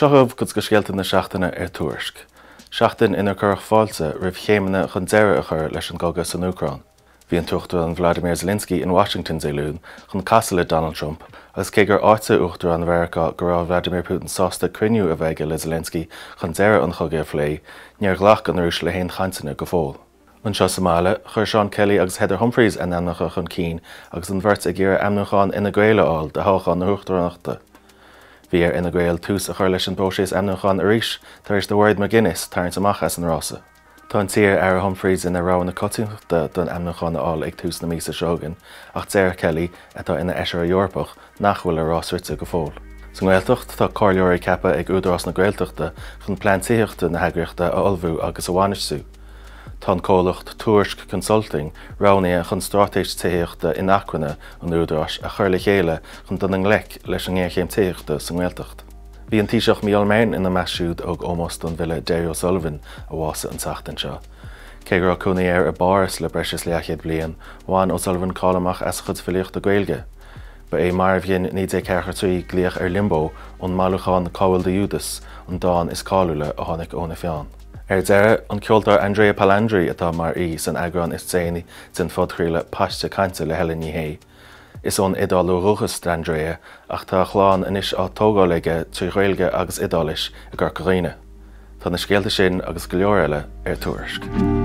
Seosamh go scéalta na seachtaine Tuairisc. Seachtain ina curach fáilte rih chéimeanna chun deireadh a chur leis an gcogad san Ucrain. Bhí an tuchtú an Vladimir Zelensky in Washington Zélún chun casadh Donald Trump, agus cé gur áite uachtar an Mheiriceá go raibh Vladimir Putin sásta cruinniú a bheith le Zelensky chun deireadh an chogad phlé, níor ghlach an rúis le haon chainteanna go fóil. An seo Somália, chuir Sean Kelly agus Heather Humphreys an amnacha chun cín agus an bhirt a ggéar amnacháin ina Gaeile áil de thóchán na Uachtaránachta. Bhí ina Gaeil tús a chur leis an bóisés amnacháin arís tar éis do Word McGuinness tarint amach as an rása. Tá an tír ar Humphreys ina rá na coitiachta don amnacháin áil ag tús na mísa seogan, ach Sarah Kelly atá ina eisiar a Eorpach nach bhfuil a rásirte go fóil. Sa Gaeltacht tá cáileoirí ceapa ag údarás na Gaeltachta chun plantíochta na heagriachta a olbhú agus a bhainistú. Tá cólacht Tuairisc Consulting ránaí chun stratéis tíochta in achanna an údarás a chur le chéile chun don an lec leis an ggéirchéim tíochta sa Gaeltacht. Bhí an tíiseach míolmain ina meisiúd ag ómóst don bhile Deireadh Sullivan a bhása an seachtain seo. Cé gur cúnaí ar baras le breis leachiad bliain, bhain O'Sullivan cálamach as chud filiocht a Gaeilge. Ba é mar bhíonn ní é ceachar trí glíoch ar limbo ón málucháin Cáil de Judas an dáin is cáúla a tháinig óna feán. Ar deire an ceoltar Andrea Palandri atá mar san agran is déine sin fodchríle paiste cainte le Helen hé. Is ón idálú ruchas Andrea ach tá chláán inis á tógáige trí Gaeilge agus idális a gur coghine. Tá na scéalta sin agus go leor eile Tuairisc.